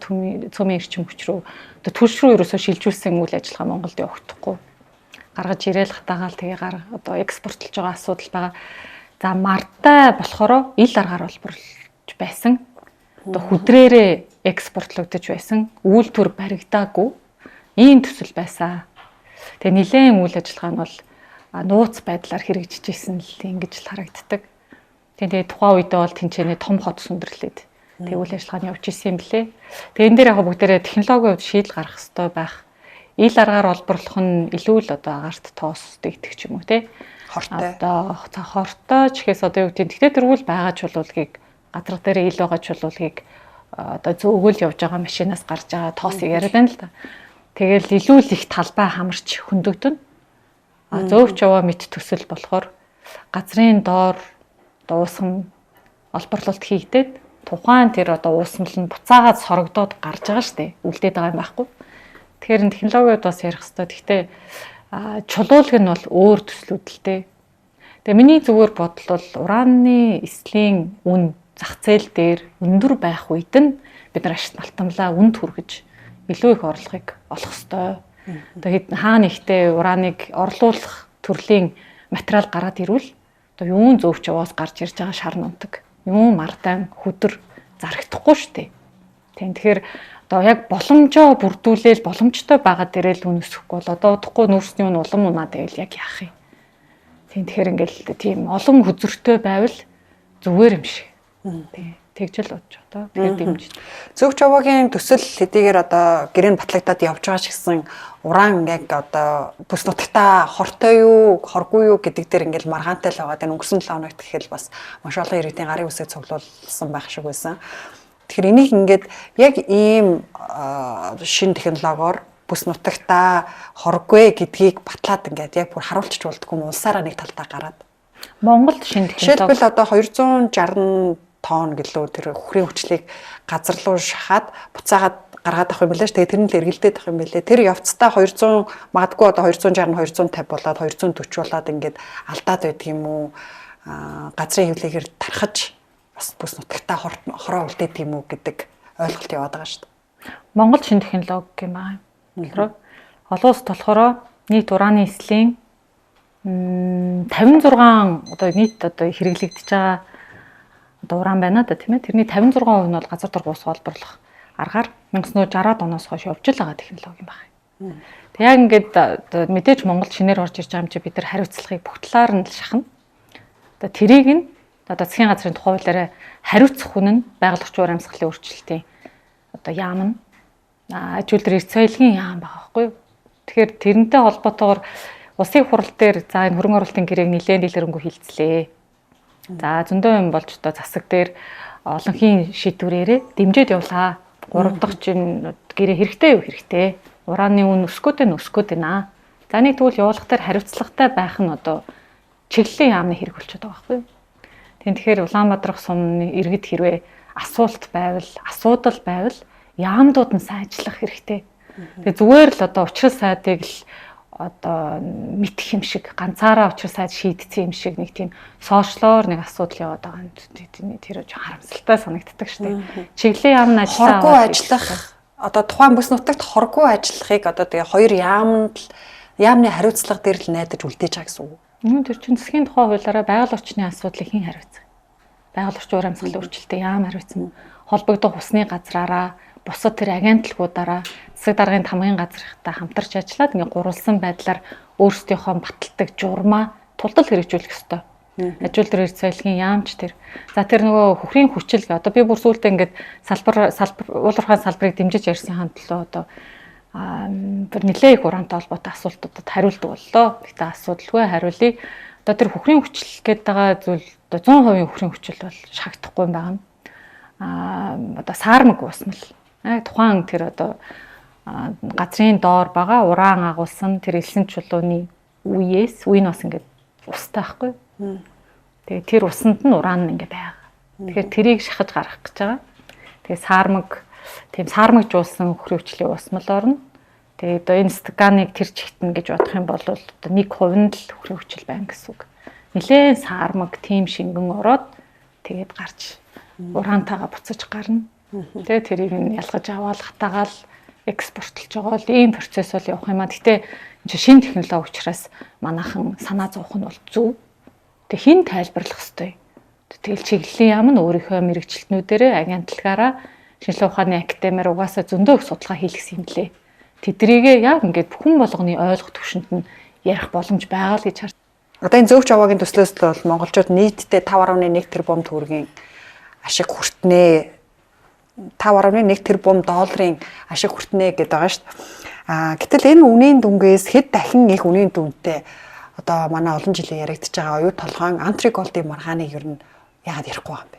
цөмийн эрчим хүч рүү одоо түлш рүү ерөөсөө шилжүүлсэн үйл ажиллагаа Монголд явагдахгүй. Гаргаж ирээл хатаагаал тэгээ одоо экспортлж байгаа асуудал байгаа. За Мартаа болохоор ил аргаар олборлож байсан. Одоо хүдрээрээ экспортлогдож байсан. Үйлдвэр баригдаагүй ийм төсөл байсан. Тэгээ нэлээд үйл ажиллагаа нь бол нууц байдлаар хэрэгжиж исэн л ингэж л харагддаг. Тэгээ тухайн үедээ бол тэнцэнэ том хот сүндэрлээд тэгээ үйл ажиллагаа нь явж исэн юм блэ. Тэгээ энэ дээр яг бүгдээрээ технологийн хувьд шийдэл гаргах хэрэгтэй байх. ил аргаар олборлох нь илүү л одоо агаарт тоос дэгдэх ч юм уу тий. Хортой. Одоо хортой ч гэхээс одоо юу гэдэг. Тэгтээ тэргүүл байгаа чулуулгийг газар дээр ил байгаа чулуулгийг одоо зөөгөл явж байгаа машинаас гарч байгаа тоосыг яриад байна л да. Тэгэл илүү л их талбай хамарч хөндөгдөн. Зөөвч яваа мэд төсөл болохоор газрын доор уусгам олборлолт хийгдээд тухайн тэр одоо уусмал нь буцаагаад сорогдоод гарч байгаа штэ. Үлдээд байгаа юм байхгүй. Тэгэхээр технологиуд бас ярих хэрэгтэй. Гэхдээ чулуулг нь бол өөр төслүүдэлтэй. Тэгээ миний зүгээр бодол бол ураны эслийн үн зах зээл дээр өндөр байх үед нь бид нар ашигт малтамлаа үнд хүргэж илүү их орлогыг олох ёстой. Тэгээд хаана ихтэй ураныг орлуулах төрлийн материал гараад ирвэл одоо юун зөөвч яваас гарч ирж байгаа шар нунтаг, юун мардан хөдөр зарагдахгүй шүү дээ. Тэгэхээр одоо яг боломжоо бүрдүүлээл боломжтой байгаа дээрээ л үн өсөхгүй бол одоо удахгүй нүүрсний үн улам унаад байвал яг яах юм. Тэгэхээр ингээл тийм олон хөзөртэй байвал зүгээр юм шиг. Тэгжэл бодож одоо тэгээд дэмжиж. Зөв жаваагийн төсөл хэдийгээр одоо гэрээ батлагдаад явж байгаа ч гэсэн уран яг одоо бүс нутагтаа хортой юу, хоргүй юу гэдэг дээр ингээл маргаантай л байгаа. Тэгээ өнгөрсөн 7 хоногт гэхэл бас маш олон иргэдийн гарын үсэг цуглуулсан байх шиг байсан. Тэгэхээр энийг ингээд яг ийм шин технологиор бүс нутагтаа хоргүй гэдгийг батлаад ингээд яг бүр харуулчих болдгоо юм улсаараа нэг талдаа гараад. Монголд шин технологи жишээлбэл одоо 260 тонн гэлөө тэр хөхрийн хүчлийг газар руу шахаад буцаагаад гаргаад авах юм билээ ш. Тэгээ тэр нь л эргэлдээд авах юм билээ. Тэр явцдаа 200 магадгүй одоо 260 250 болоод 240 болоод ингээд алдаад байдаг юм уу? Газрын хөвлөгээр тархаж бас бүс нутагтаа хороо үлдээд юм уу гэдэг ойлголт яваад байгаа ш. Монгол шин технологи юм аа. Тэгэхээр олон улсад болохоор нийт ураны эслийн 56 одоо нийт одоо хэрэглэгдэж байгаа одоо уран байна да тийм ээ. Тэрний 56% нь бол газар дургуус олборлох аргаар 1960-аад оноос хойш явж л байгаа технологи юм байна. Тэг яг ингээд мэдээж Монголд шинээр орж ирж байгаа юм чи бид нар хариуцлагыг бүх талаар нь л шахна. Одоо тэрийг нь одоо засгийн газрын тухай хуулиараа хариуцах хүн нь байгаль орчин үр амьсгалын өөрчлөлтийн одоо яам нь аж үйлдвэр эрх соёлын яам байгаа байхгүй юу. Тэгэхээр тэрнтэй холбоотойгоор улсын хурал дээр за энэ хөрөнгө оруулалтын гэрээг нэлээд дэлгэрэнгүй хилцлээ. За зөндөө юм болж одоо засаг дээр олонхийн шийдвэрээрээ дэмжиж явлаа. 3 дахь чинь гэрээ хэрэгтэй юу хэрэгтэй. Ураны үн өсгөөд байна. За нэг тэгвэл явуулах дээр хариуцлагатай байх нь одоо чиглэлийн яамны хэрэг болчиход байгаа байхгүй юу. Тэгэхээр Улаанбаатар сумны иргэд хэрвээ асуулт байвал, асуудал байвал яамдууд нь сайжлах хэрэгтэй. Тэгээ зүгээр л одоо учрал сайдыг л одоо мэдэх юм шиг ганцаараа учрал сайд шийдсэн юм шиг нэг тийм сошиалоор нэг асуудал яваад байгаа юм. Тэр харамсалтай санагддаг шүү дээ. Чиглэлийн яам нь хоргүй ажиллах одоо тухайн бүс нутагт хоргүй ажиллахыг одоо тэгээ хоёр яамны хариуцлага дээр л найдаж үлдээж байгаа гэсэн үг. Тэр чинь засгийн тухай хуулиараа байгаль орчны асуудлыг хэн хариуцах? Байгаль орчин үр амьсгалын өөрчлөлтөд яам хариуцсан. Холбогдох усны газраараа бусад тэр агентлагуудаараа засаг даргын тамгын газрынхтай хамтарч ажиллаад ингээ гурвалсан байдлаар өөрсдийнхөө баталдаг журмаа тултал хэрэгжүүлэх ёстой. Аж үйлдвэр эрх соёлын яамч тэр. За тэр нөгөө хөхрийн хүчил одоо би бүр сүүлдээ ингээд уулуурхайн салбарыг дэмжиж ярьсан хандлаа одоо бүр нэлээ их урантай холбоотой асуултуудад хариулдаг боллоо. Гэтэ асуудалгүй хариулъя. Одоо тэр хөхрийн хүчил гэдэг байгаа зүйл одоо 100% хөхрийн хүчил бол шахдахгүй юм байна. Одоо саармаг уусмал. Тухайн тэр одоо газрын доор байгаа уран агуулсан тэр элсэн чулууны үеэс үе нь бас ингээд устай байхгүй. Тэгээ тэр усанд нь уран нь ингээд байгаа. Тэгэхээр тэрийг шахаж гаргах гэж байгаа. Тэгээ саармагжуулсан хөхрийн хүчлийн усмал орно. Тэгээ одоо энэ стаканыг тэр чигтэн гэж бодох юм бол одоо 1% нь л хөхрийн хүчил байна гэсэн үг. Нилээн саармаг тийм шингэн ороод тэгээд гарч урантайгаа буцаж гарна. Тэгээ тэрийг нь ялгаж аваад хатаагаал экспортлж байгаа л ийм процесс бол явах юм а. Гэтэ шинэ технологи учраас манайхан санаа зовох нь бол зөв. Тэг хин тайлбарлах ёстой. Тэгэл чиглэлийн яам нь өөрийнхөө мэрэгчлэтнүүдээрээ агентлагаараа шинжилгээ ухааны академиар угаасаа зөндөө их судалгаа хийлгэсэн юм лээ. Тэдрийгээ яг ингээд бүхэн болгоны ойлгох түвшинд нь ярих боломж байгаа л гэж харж. Одоо энэ зөвч аваагийн төслөөс л бол монголчууд нийтдээ 5.1 тэрбум төгрөгийн ашиг хүртнэ. 5.1 тэрбум долларын ашиг хүртнэ гэдэг байгаа шүү дээ. Гэтэл энэ үнийн дүнгээс хэд дахин их үнийн дүнтэй одоо манай олон жилийн яригдж байгаа оюут толгойн антриколтын маргааныг ер нь яагаад ярихгүй байгаа юм бэ?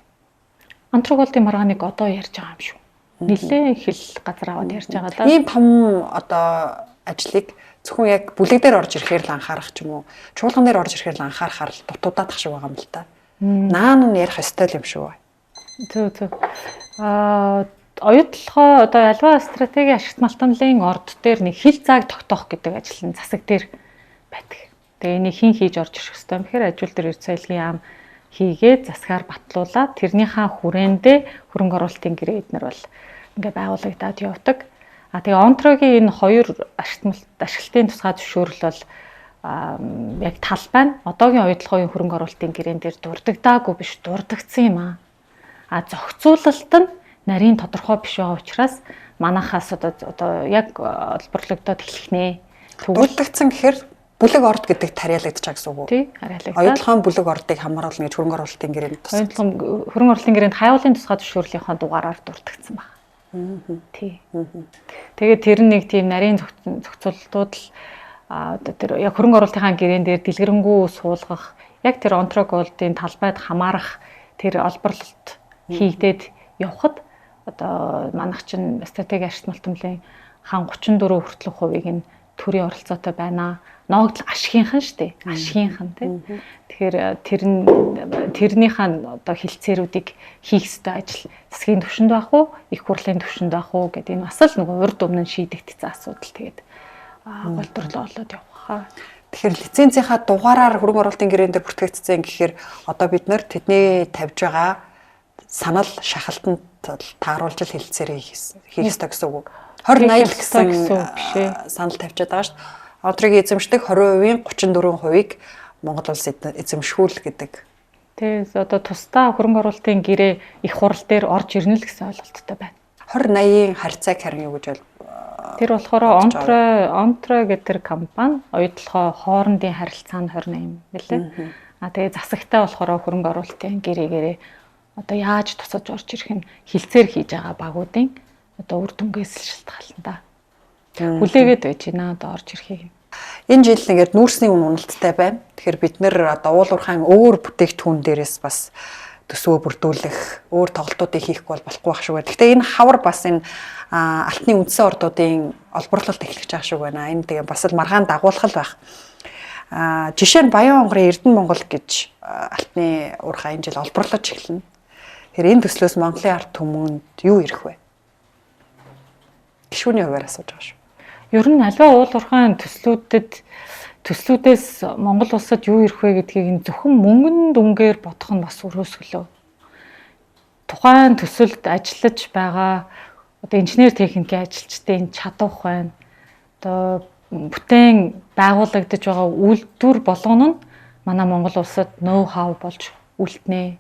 Антриколтын маргааныг одоо ярьж байгаа юм шүү. Нилээн их л газар аваад ярьж байгаа да. Ийм том одоо ажлыг зөвхөн яг бүлэг дээр орж ирэхээр л анхаарах ч юм уу, чуулган дээр орж ирэхээр л анхаарахаар л дутуудаадах шиг байгаа юм л та. Наан нь ярих ёстой юм шүү. Зөв. Оюутлогоо одоо альва стратеги ашигт малтанлын орд дээр нэг хил зааг тогтоох гэдэг ажил нь засаг дээр байдаг. Тэгээ энийг хэн хийж орж ирэх ёстой юм. Тэгэхээр ажил дээр эрх соёлын яам хийгээд засгаар батлуулаад тэрнийхээ хүрээндээ хөрөнгө оруулалтын гэрээ эднэр бол ингээ байгуулагдаад явдаг. Тэгээ онтрогийн энэ хоёр ашиглалтын тусгай зөвшөөрөл бол яг тал байна. Одоогийн оюутлогын хөрөнгө оруулалтын гэрээн дээр дурддагдаагүй биш, дурддагдсан юм аа. Зохицуулалт нь нарийн тодорхой биш байгаа учраас манахаас одоо яг олборлогдоод эхлэх нэ. Дурддагдсан гэхээр бүлэг орд гэдэг тариалагдаж байгаа гэсэн үг үү? Тий, тариалагдаад. Оюутлогын бүлэг ордыг хамааруулна гэж хөрөнгө оруулалтын гэрээнд тусгай. Хөрөнгө оруулалтын гэрээнд хайуулын тусгай зөвшөөрлийнхөө дугаараар дурддагдсан байна. Тий. Тэгээд тэр нэг тийм нарийн зохицуулалтууд л одоо тэр яг хөрөнгө оруулалтын гэрээн дээр дэлгэрэнгүй суулгах, яг тэр онтроколдын талбайд хамаарах тэр олборлолт хийгдээд явхад одоо манайх чинь стратеги ашигт малтанлын хаан 34 хүртэлх хувийг нь төрийн оролцоотой байна. Ноогдол ашигийнхан шүү дээ. Ашигийнхан тийм. Тэгэхээр тэрнийхээ одоо хилцээрүүдийг хийх ёстой ажил засгийн түвшинд байх уу, их хурлын түвшинд байх уу гэдэг энэ бас л нөгөө урд өмнө шийдэгдсэн асуудал. Тэгээд голдрлоо болоод явах. Тэгэхээр лицензийнхаа дугаараар хөрөнгө оруулалтын гэрээнд бүртгэгдсэн гэхээр одоо бид нар тэдний тавьж байгаа санал шахалтанд тааруулж хэлэлцээрээ хийх ёстой гэсэн үг. 20-80 гэсэн санал тавьчихад байгаа шүү дээ. Онтрогийн эзэмшдэг 20%-ийн 34%-ийг Монгол улс эзэмшүүл гэдэг. Тэгээд одоо тусдаа хөрөнгө оруулалтын гэрээ их хурал дээр орж ирнэ л гэсэн ойлголттой байна. 20-80-ийн харьцааг харин юу гэж бол тэр болохоор онтро гэдэг тэр компани оюутлогоо хоорондын харилцаа нь 28 нэлээ. Тэгээд засагтаа болохоор хөрөнгө оруулалтын гэрээгээрээ одоо яаж тусаж орж ирэх нь хилцээр хийж байгаа багуудын одоо үр дүнгээс л шалтгаална да. Хүлээгээд байж байна одоо орж ирэхийг. Энэ жил ингээд нүүрсний үн уналттай байна. Тэгэхээр бид нэр одоо уул уурхайн өөр бүтээгдэхүүн дээрээс бас төсвөө бүрдүүлэх, өөр тоглолтуудыг хийх бол болохгүй байх шүү. Гэхдээ энэ хавар бас энэ алтны үндсэн ордуудын олборлолт эхлэж байгаа шүү байна. Энэ тэгээ бас л маргаан дагуулах л байх. Жишээ нь Баян хонгорын Эрдэнэ Монгол гэж алтны уурхай энэ жил олборлож эхэлнэ. Тэгэхээр энэ төслөөс Монголын ард түмэнд юу ирэх вэ? Гишүүний хувьар асууж байгаа шүү. Ер нь аливаа уул уурхайн төслүүдээс Монгол улсад юу ирэх вэ гэдгийг энэ зөвхөн мөнгөн дүнгээр бодох нь бас өрөөсгөлөө. Тухайн төсөлд ажиллаж байгаа одоо инженер техникийн ажилчдын чадвар байна. Одоо бүтээн байгуулагдаж байгаа үйлдвэр болгоно нь манай Монгол улсад ноу хау болж үлднэ.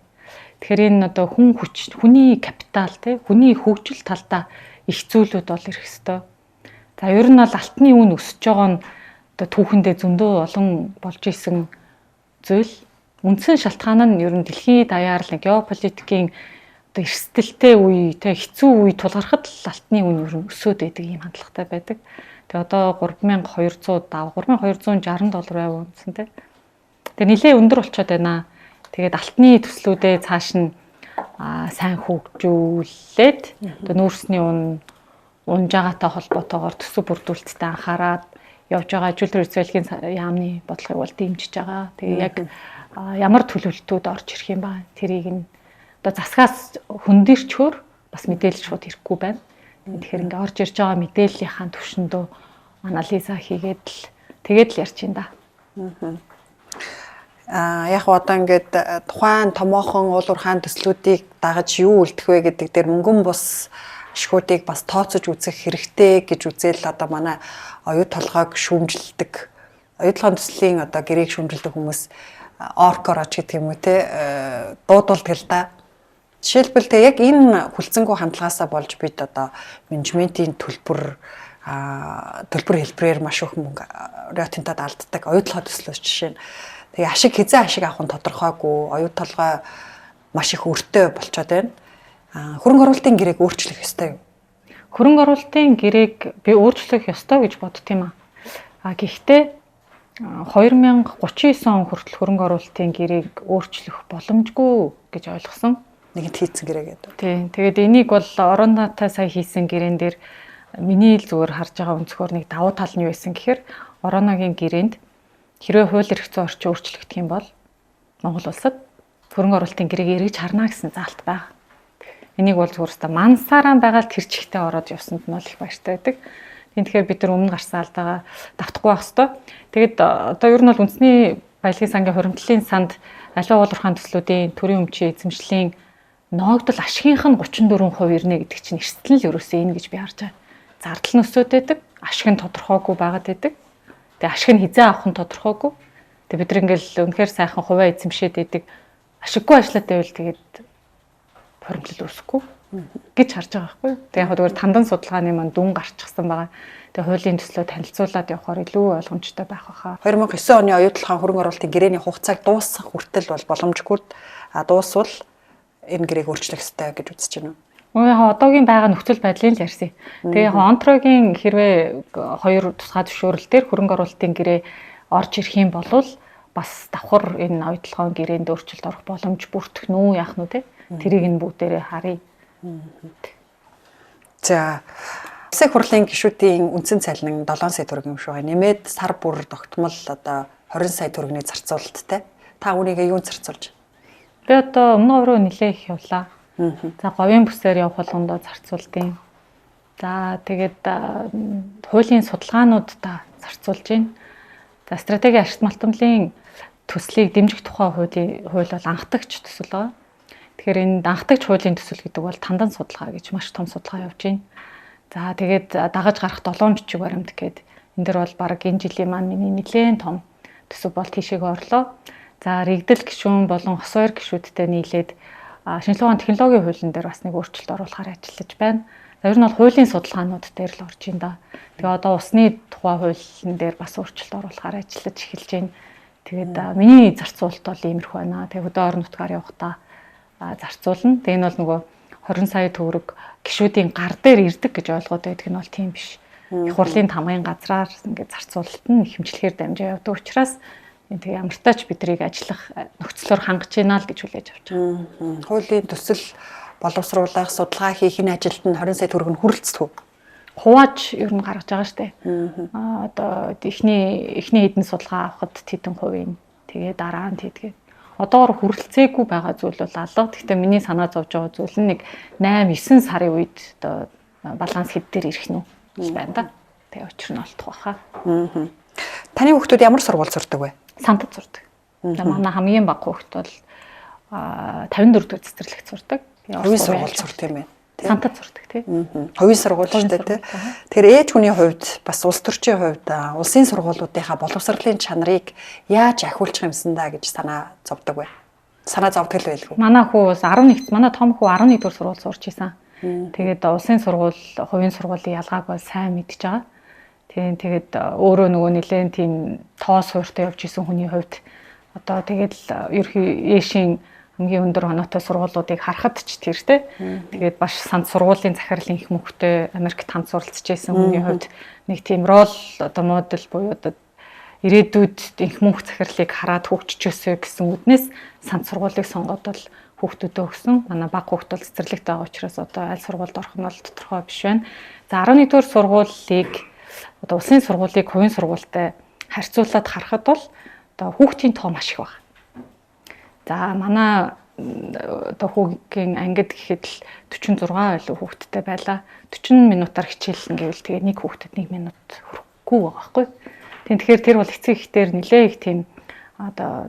Тэгэхээр энэ одоо хүний капитал хүний хөгжил талдаа их зүйлүүд бол ирэх ёстой. За ер нь бол алтны үн өсөж байгаа нь одоо түүхэндээ зөндөө олон болж исэн зүйл. Үндсэн шалтгаан нь ер нь дэлхийн даяар л геополитикийн одоо эрсдэлтэй үе, хэцүү үе тулгархад л алтны үн ер нь өсөд байдаг юм хандлагатай байдаг. Тэгээ одоо 3260 доллар байв үнсэн тий. Тэгээ нэлээ өндөр болчиход байна. Тэгээд алтны төслүүдээ цааш нь сайн хөгжүүлээд одоо нүүрсний унж байгаатай холбоотойгоор төсөв бүрдүүлэлттэй анхаарад явж байгаа ажилтны эрхцэлгийн яамны бодлогыг бол дэмжиж байгаа. Тэгээ яг ямар төлөвлөлтүүд орж ирэх юм ба тэрийг нь одоо засгаас хөндөрчхөр бас мэдээлэл шууд ирэхгүй байна. Тэгэхээр ингээ орж ирж байгаа мэдээллийнхаа түвшиндөө анализа хийгээд л тэгээд л ярьж ин да. Яг одоо ингээд тухайн томоохон уул уурхайн төслүүдийг дагаж юу үлдэх вэ гэдэг дээр мөнгөн бус ашгуудыг бас тооцож үзэх хэрэгтэй гэж үзэл одоо манай оюут толгойг шүүмжилдэг оюутлогын төслийн одоо гэрээг шүүмжилдэг хүмүүс оркороч гэдэг юм уу те дуудуулдаг л да. Жишээлбэл те яг энэ хүлцэнгүй хандлагаасаа болж бид одоо менежментийн төлбөр хэлбэрээр маш их мөнгө рейтинтад алддаг оюутлогын төслөөс жишээ нь тэгээ ашиг хизээ ашиг авах нь тодорхойгүй оюут толгой маш их өртөө болчиход байна. Хөрөнгө оруулалтын гэрээг өөрчлөх ёстой юу? хөрөнгө оруулалтын гэрээг би өөрчлөх ёстой гэж боддtiin аа. Гэхдээ 2039 он хүртэл хөрөнгө оруулалтын гэрээг өөрчлөх боломжгүй гэж ойлгосон. Нэгэнт хийцэн гэрээ гэдэг. Тийм. Тэгээд энийг бол Оронатай сая хийсэн гэрээн дээр миний зүгээр харж байгаа өнцгөр нэг давуу тал нь юу байсан гэхээр Ороногийн гэрээнд хэрвээ хууль эрх зүйн орчин өөрчлөгдөх юм бол Монгол улсад хөрөнгө оруулалтын гэрээг эргэж харна гэсэн заалт байна. Энийг бол зүгээр та мансаараа байгаа л тэр чигтээ ороод явсанд нь бол их баяртай байдаг. Тэгэхээр бид нар өмнө гарсан алдаага давтахгүй байх хэвээр. Тэгээд одоо ер нь бол үндэсний баялагын сангийн хуримтлалын санд аливаа уулуурхаан төслүүдийн төрийн өмчийн эзэмшлийн ноогдол ашигийнх нь 34% ирнэ гэдэг чинь эрсдэл нь л ерөөсөө энэ гэж би харж байгаа. Зардал нь өсөд байдаг, ашиг нь тодорхойгүй байгаад байдаг. Тэгээ ашиг нь хизээ авах нь тодорхойгүй. Тэгээ бид нар ингээл үнэхээр сайхан хувиа эзэмшээд байдаг. Ашиггүй ажиллаатай байвал тэгээд хуримтлал үүсэхгүй гэж харж байгаа байхгүй. Тэгээ яг зүгээр тандан судалгааны маань дүн гарчихсан байгаа. Тэгээ хуулийн төслөө танилцуулаад явахаар илүү ойлгомжтой байх байхаа. 2009 оны оюутлахаан хөрөнгө оруулалтын гэрээний хугацааг дуусгах хүртэл бол боломжгүй дуусвал энэ гэрээг өөрчлөх ёстой гэж үзэж байна уу? Яг одоогийн байгаа нөхцөл байдлыг л ярьсан. Тэгээ яг Онтрогийн хэрвээ 2 тусгай зөвшөөрөл дээр хөрөнгө оруулалтын гэрээ орж ирэх юм бол бас давхар энэ оюутлахаан гэрээнд өөрчлөлт орох боломж бүртгэх нь яах нь те? Тэрийг нь бүгдээрээ харъя. За Улсын хурлын гишүүдийн үндсэн цалин 7 сая төгрөг юм шиг байна. Нэмээд сар бүр тогтмол одоо 20 сая төгрөгийн зарцуулалттай. Та үүнийг юунд зарцуулж? Би одоо өмнө өөрөө нэлээ их явлаа. За говийн бүсээр явах болгондоо зарцуулдیں۔ За тэгээд хуулийн судалгаануудаа зарцуулж байна. За стратегийн ашигт малтомлын төслийг дэмжих тухай хууль бол анхдагч төсөл байгаа. Тэгэхээр энэ анхдагч хуулийн төсөл гэдэг бол тандан судалгаа гэж маш том судалгаа явж байна. За тэгээд дагаж гарах 7 бичиг баримт гээд энэ дэр бол баг энэ жилийн маань миний нэлээд том төсөв бол тийшээгээ орлоо. За рэгдэл гишүүн болон хос хоёр гишүүдтэй нийлээд шинжилгээ ухааны технологийн хуулийн дээр бас нэг өөрчлөлт оруулахаар ажиллаж байна. За ер нь бол хуулийн судалгаанууд дээр л орж ин да. Тэгээ одоо усны тухай хуулийн дээр бас өөрчлөлт оруулахаар ажиллаж эхэлж байна. Тэгээд миний зарцуулалт бол иймэрхүү байна. Тэгээ хөдөө орон нутгаар явахдаа зарцуулна. Тэгээ энэ бол нөгөө 20 сая төгрөг гишүүдийн гар дээр ирдэг гэж ойлгоод байдаг нь бол тийм биш. Их хурлын тамгын газраар ингээд зарцуулалт нь хэмжлэхээр дамжаа явдаг учраас тэгээ ямартаач бидрийг ажиллах нөхцлөөр хангаж байна л гэж хүлээж авч байгаа. Хуулийн төсөл боловсруулах, судалгаа хийх энэ ажилд нь 20 сая төгрөг нь хүрэлцдэг. Хувааж ер нь гаргаж байгаа шүү дээ. Одоо эхний хэдэн судалгаа авахд тэдэн хувийн тэгээ дараа нь тэдгээ. Одоогор хүрэлцээгүй байгаа зүйл бол алга. Гэхдээ миний санаа зовж байгаа зүйл нь нэг 8-9 сарын үед одоо баланс хэд дээр ирэх нь л байна да. Тэгээ учир нь олдох байхаа. Таны хүүхдүүд ямар сургууль сурдаг вэ? Сантад сурдаг. Манай хамгийн бага хүүхд бол 54 дэх цэцэрлэгт сурдаг. Хувийн сургууль сурдаг юм байна. Сантад сурдаг тий. Хувийн сургууль шүү дээ тий. Тэгэхээр ээж хүний хувьд бас улс төрчийн хувьд улсын сургуулиудынхаа боловсролын чанарыг яаж ахиулчих юмсан да гэж санаа зовдөг вэ? Санаа зовдөг л байлгүй. Манай хүү бас 11 манай том хүү 11 дугаар сургууль сурч исэн. Тэгээд улсын сургууль, хувийн сургуулийн ялгааг бол сайн мэдж байгаа. Тэгээд өөрөө нөгөө нэлээд тийм тоо суурьтай явж исэн хүний хувьд одоо тэгээд ерхий ээшийн хамгийн өндөр оноотой сургуулиудыг харахад ч тэртэй. Тэгээд баш санд сургуулийн захирлын их мөнхтэй Америкт хамт суралцж байсан хүний хувьд нэг тийм рол одоо модель буюу одоо ирээдүйд их мөнх захирлыг хараад хөгжчихөөсэй гэсэн үднээс санд сургуулийг сонгоод бол хүүхдүүдэд өгсөн. Манай баг хүүхд бол цэцэрлэгт байгаа учраас одоо аль сургуульд орох нь бол тодорхой биш байна. За 11-р сургуулийг одоо улсын сургуулийг хувийн сургуультай харьцуулаад харахад бол одоо хүүхдийн тоо маш их байна. За манай одоо хүүгийн ангид гэхэд л 46 байлуу хүүхдтэй байлаа. 40 минутаар хичээлнэ гэвэл тэгээ нэг хүүхдэд 1 минут хүрэхгүй байгаа байхгүй. Тэгэхээр тэр бол эцэг эхтэр нэлээ их тийм одоо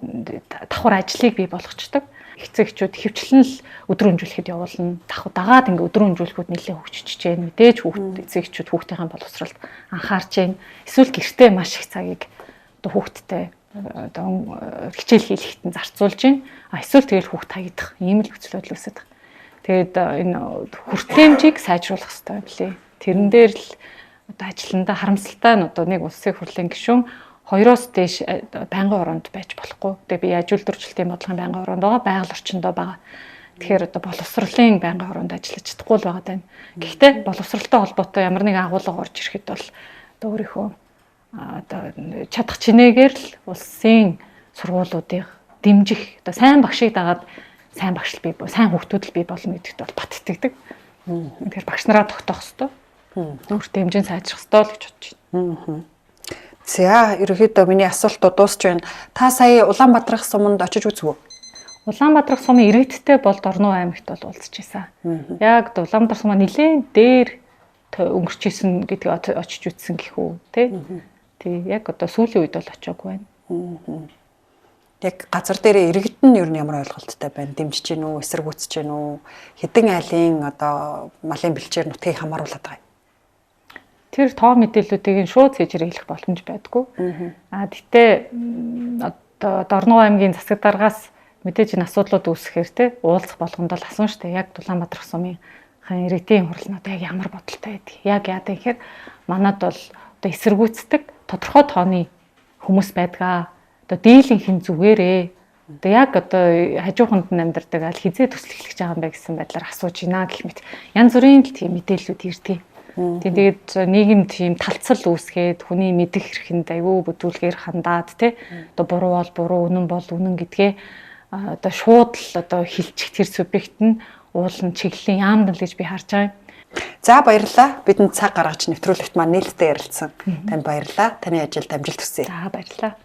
давхар ажлыг бий болгочдөг. Эцэг эхчүүд хөвчлэн л өдөр хөнжүүлэхэд явуулна. Дагаад ингээ өдөр хөнжүүлэхүүд нэлээ хөгжиж чинь. Мэдээж хүүхд эцэг эхчүүд хүүхдийн боловсролд анхаарч чинь. Эсвэл гэртээ маш их цагийг одоо хүүхдтэй одоо хичээл хийлгэхэд нь зарцуулж байна. Эсвэл тэгэл хүүхд таягдах ийм л нөхцөл байдал үүсэж байгаа. Тэгээд энэ хүртээмжийг сайжруулах хэрэгтэй юм лээ. Тэрэн дээр л одоо ажилландаа харамсалтай нь одоо нэг улсын хурлын гишүүн 2-оос дээш байнгын оронд байж болохгүй. Тэгээ би яаж үйлдвэржилтийн бодлогын байнгын оронд байгаа, байгаль орчиндөө байгаа. Тэгэхээр одоо боловсролын байнгын хороонд ажиллаж чадахгүй л байгаа даа. Гэхдээ боловсролтой холбоотой ямар нэгэн агуулга орж ирэхэд бол одоо өөрийнхөө одоо чадах чинээгээр л улсын сургуулиудыг дэмжих, одоо сайн багшийг дагаад сайн багш л бий, сайн хүүхдүүд л бий болно гэдэгт бол бат итгэдэг. Тэгэхээр багш нараа тогтоох хэрэгтэй. Өөртөө хэмжээ сайжрах хэрэгтэй л гэж бодож байна. За, ерөнхийдөө миний асуултууд дуусч байна. Та сая Улаанбаатарх суманд очиж үзв үү? Улаанбаатарх сумын иргэдтэй бол Дорнов аймагт бол уулзч байсан. Яг Улаанбаатар сумаа нэлээд дээр өнгөрч исэн гэдгийг очиж үзсэн гэх үү, тий? Тий, яг одоо сүүлийн үед бол очиагүй байна. Яг газар дээр иргэд нь ер нь ямар ойлголттой байна? Дэмжиж гин үү, эсэргүүцэж гин үү? Хэдэн айлын одоо малын бэлчээр нутгийг хамааруулад байгаа юм? Тэр тоо мэдээллүүдийг шууд цэжрэглэх боломж байдгүй. Гэтээ одоо Дорнов аймгийн засаг даргаас мэдээж энэ асуудлууд үүсэхээр те уулзах болгонд бол асуун штэ. Яг Улаанбаатар сумын иргэдийн хурлнууд яг ямар бодолтой байдаг. Яг яадаг гэхээр манад бол одоо эсэргүүцдэг тодорхой тооны хүмүүс байдгаа. Одоо дийлэнх нь зүгээрээ. Одоо яг одоо хажууханд нь амьдардаг аль хизээ төсөл эхлэж байгаа юм бэ гэсэн байдлаар асууж байна гэх мэт. Янз бүрийн л тийм мэдээллүүд ирдэг. Тэгээд нийгэм тийм талцал үүсгээд хүний мэдэх эрхэнд аюу бүтүүлгээр хандаад те одоо буруу бол буруу, үнэн бол үнэн гэдгээ одоо шууд л одоо хилчих тэр субъект нь уулын чиглэлийн яамдан л гэж би харж байгаа юм. За, баярлалаа. Бидэнд цаг гаргаж нэвтрүүлэгт маань нээлттэй ярилцсан. Танд баярлалаа. Таны ажилд амжилт хүсье. За, баярлалаа.